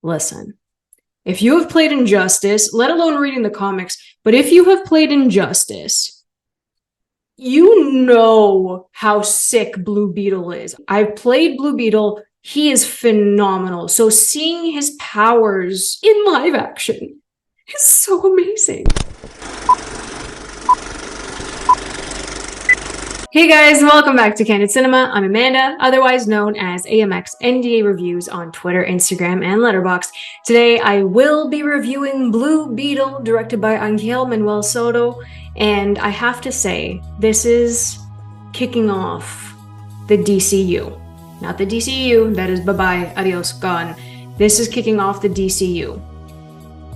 listen, if you have played Injustice, let alone reading the comics, but if you have played Injustice, you know how sick Blue Beetle is. I've played Blue Beetle. He is phenomenal. So seeing his powers in live action is so amazing. Hey guys, welcome back to Candid Cinema. I'm Amanda, otherwise known as AMX NDA Reviews on Twitter, Instagram, and Letterboxd. Today I will be reviewing Blue Beetle, directed by Angel Manuel Soto, and I have to say, this is kicking off the DCU. Not the DCU, that is bye-bye, adios, gone. This is kicking off the DCU.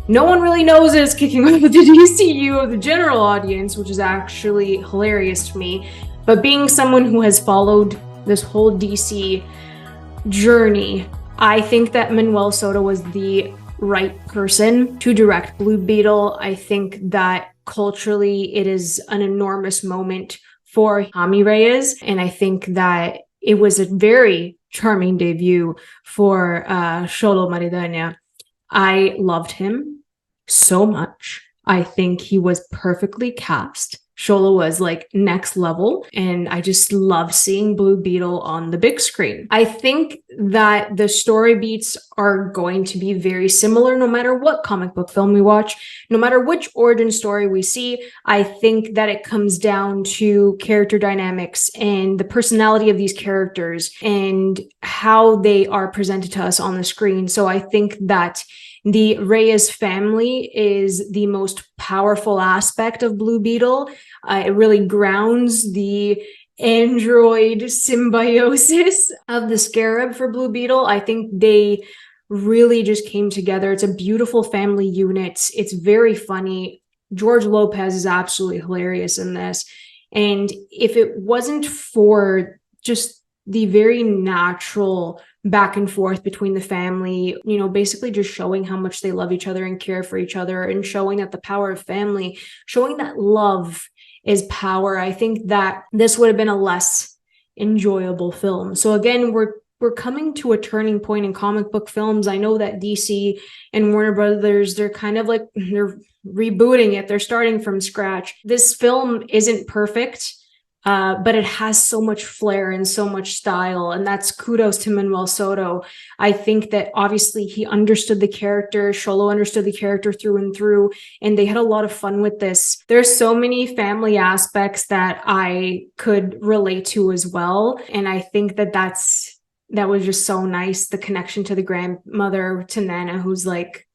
No one really knows that it's kicking off the DCU of the general audience, which is actually hilarious to me. But being someone who has followed this whole DC journey, I think that Manuel Soto was the right person to direct Blue Beetle. I think that culturally it is an enormous moment for Jaime Reyes, and I think that it was a very charming debut for Xolo Maridueña. I loved him so much. I think he was perfectly cast. Xolo was like next level, and I just love seeing Blue Beetle on the big screen. I think that the story beats are going to be very similar no matter what comic book film we watch, no matter which origin story we see. I think that it comes down to character dynamics and the personality of these characters and how they are presented to us on the screen. So I think that the Reyes family is the most powerful aspect of Blue Beetle. It really grounds the android symbiosis of the Scarab for Blue Beetle. I think they really just came together. It's a beautiful family unit. It's very funny. George Lopez is absolutely hilarious in this. And if it wasn't for just the very natural back and forth between the family, you know, basically just showing how much they love each other and care for each other, and showing that the power of family, showing that love is power, I think that this would have been a less enjoyable film. So again, we're coming to a turning point in comic book films. I know that DC and Warner Brothers, they're kind of like, they're rebooting it. They're starting from scratch. This film isn't perfect. But it has so much flair and so much style, and that's kudos to Manuel Soto. I think that obviously he understood the character, Xolo understood the character through and through, and they had a lot of fun with this. There's so many family aspects that I could relate to as well, and I think that that was just so nice. The connection to the grandmother, to Nana, who's like,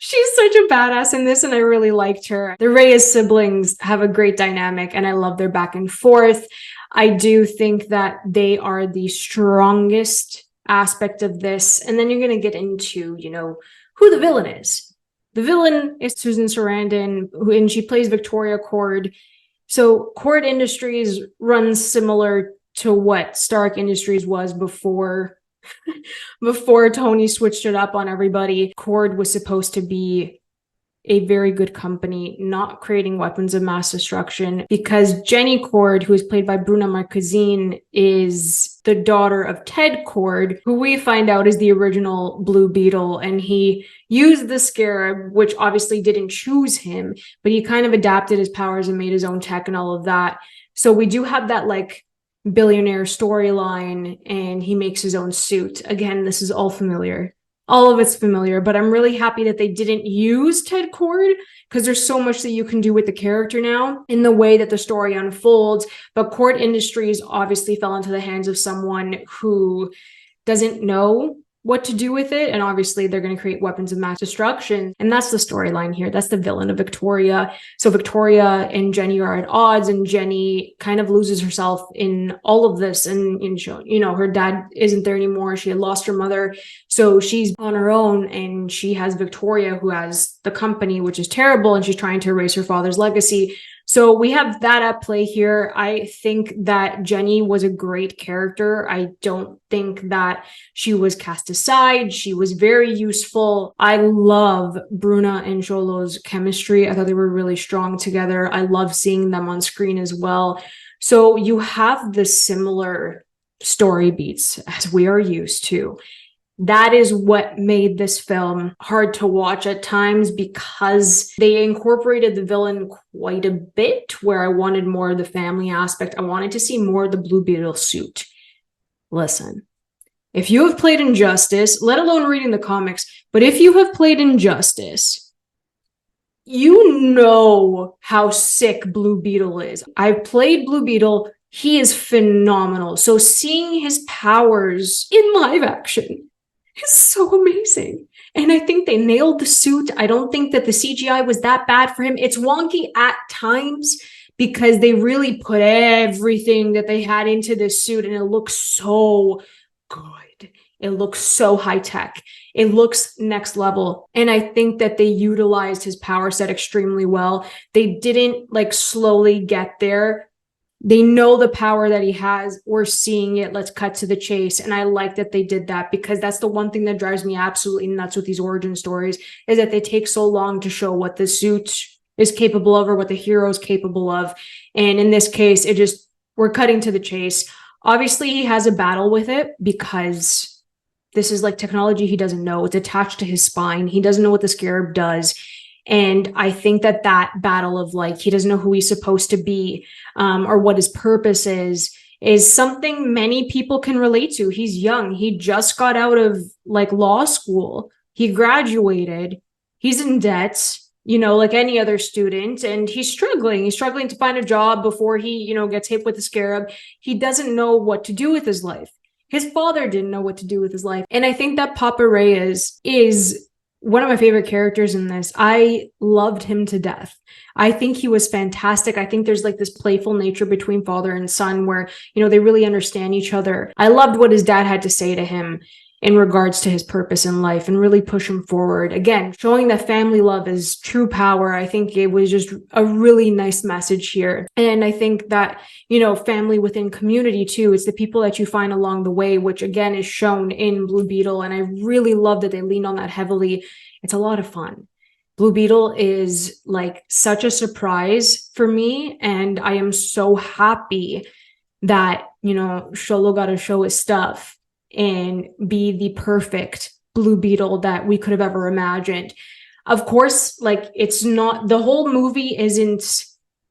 she's such a badass in this, and I really liked her. The Reyes siblings have a great dynamic, and I love their back and forth. I do think that they are the strongest aspect of this. And then you're going to get into, you know, who the villain is. The villain is Susan Sarandon, and she plays Victoria Cord. So Cord Industries runs similar to what Stark Industries was before Tony switched it up on everybody. Cord was supposed to be a very good company, not creating weapons of mass destruction, because Jenny Cord, who is played by Bruna Marquezine, is the daughter of Ted Cord, who we find out is the original Blue Beetle, and he used the Scarab, which obviously didn't choose him, but he kind of adapted his powers and made his own tech and all of that. So we do have that like billionaire storyline, and he makes his own suit. Again, this is all familiar. All of it's familiar, but I'm really happy that they didn't use Ted Cord, because there's so much that you can do with the character now in the way that the story unfolds. But Cord Industries obviously fell into the hands of someone who doesn't know what to do with it, and obviously they're going to create weapons of mass destruction, and that's the storyline here. That's the villain of Victoria. So Victoria and Jenny are at odds, and Jenny kind of loses herself in all of this, and you know, her dad isn't there anymore. She had lost her mother, so she's on her own, and she has Victoria, who has the company, which is terrible, and she's trying to erase her father's legacy. So we have that at play here. I think that Jenny was a great character. I don't think that she was cast aside. She was very useful. I love Bruna and Xolo's chemistry. I thought they were really strong together. I love seeing them on screen as well. So you have the similar story beats as we are used to. That is what made this film hard to watch at times, because they incorporated the villain quite a bit, where I wanted more of the family aspect. I wanted to see more of the Blue Beetle suit. Listen, if you have played Injustice, let alone reading the comics, but if you have played Injustice, you know how sick Blue Beetle is. I've played Blue Beetle. He is phenomenal. So seeing his powers in live action is so amazing. And I think they nailed the suit. I don't think that the CGI was that bad for him. It's wonky at times because they really put everything that they had into this suit, and it looks so good. It looks so high tech. It looks next level. And I think that they utilized his power set extremely well. They didn't like slowly get there. They know the power that he has. We're seeing it. Let's cut to the chase. And I like that they did that, because that's the one thing that drives me absolutely nuts with these origin stories, is that they take so long to show what the suit is capable of or what the hero is capable of. And in this case, we're cutting to the chase. Obviously, he has a battle with it because this is like technology he doesn't know. It's attached to his spine. He doesn't know what the scarab does. And I think that battle of like, he doesn't know who he's supposed to be, or what his purpose is something many people can relate to. He's young. He just got out of like law school. He graduated. He's in debt, like any other student, and he's struggling. He's struggling to find a job before he, gets hit with the scarab. He doesn't know what to do with his life. His father didn't know what to do with his life. And I think that Papa Reyes is one of my favorite characters in this. I loved him to death. I think he was fantastic. I think there's like this playful nature between father and son where, they really understand each other. I loved what his dad had to say to him in regards to his purpose in life and really push him forward. Again, showing that family love is true power. I think it was just a really nice message here. And I think that, family within community too, it's the people that you find along the way, which again is shown in Blue Beetle. And I really love that they leaned on that heavily. It's a lot of fun. Blue Beetle is like such a surprise for me. And I am so happy that, Xolo got to show his stuff and be the perfect Blue Beetle that we could have ever imagined. Of course, like it's not, the whole movie isn't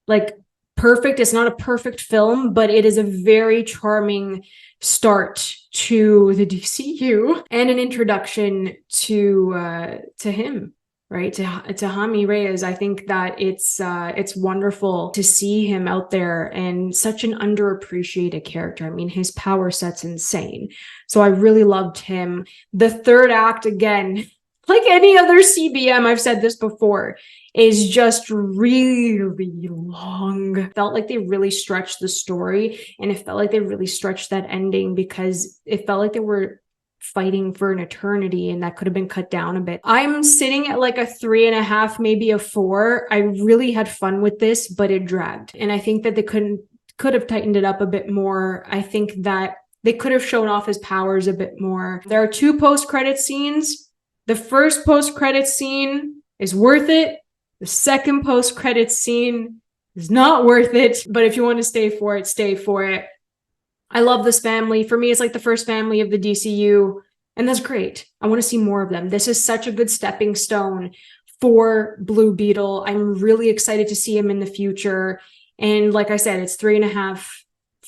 like perfect. It's not a perfect film, but it is a very charming start to the DCU and an introduction to him. Right, to Jaime Reyes. I think that it's wonderful to see him out there, and such an underappreciated character. I mean, his power set's insane. So I really loved him. The third act, again, like any other CBM, I've said this before, is just really long. Felt like they really stretched the story, and it felt like they really stretched that ending, because it felt like they were fighting for an eternity, and that could have been cut down a bit. I'm sitting at like a 3.5, maybe a 4. I really had fun with this, but it dragged. And I think that they could have tightened it up a bit more. I think that they could have shown off his powers a bit more. There are 2 post-credit scenes. The first post-credit scene is worth it. The second post-credit scene is not worth it. But if you want to stay for it, stay for it. I love this family. For me, it's like the first family of the DCU, and that's great. I want to see more of them. This is such a good stepping stone for Blue Beetle. I'm really excited to see him in the future. And like I said, it's 3.5,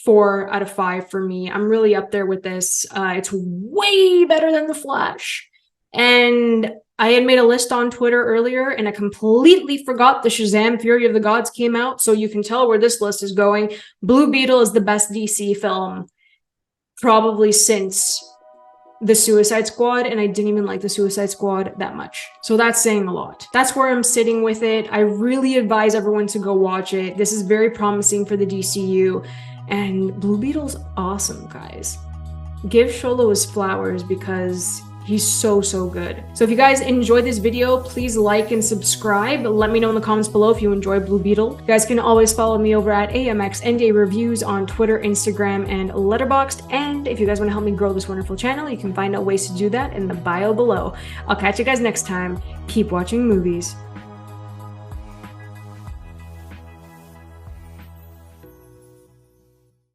4 out of 5 for me. I'm really up there with this. It's way better than The Flash. And I had made a list on Twitter earlier, and I completely forgot the Shazam! Fury of the Gods came out, so you can tell where this list is going. Blue Beetle is the best DC film probably since The Suicide Squad, and I didn't even like The Suicide Squad that much. So that's saying a lot. That's where I'm sitting with it. I really advise everyone to go watch it. This is very promising for the DCU, and Blue Beetle's awesome, guys. Give Xolo his flowers, because he's so good. So if you guys enjoyed this video, please like and subscribe. Let me know in the comments below if you enjoy Blue Beetle. You guys can always follow me over at AMXNDA Reviews on Twitter, Instagram, and Letterboxd. And if you guys want to help me grow this wonderful channel, you can find out ways to do that in the bio below. I'll catch you guys next time. Keep watching movies.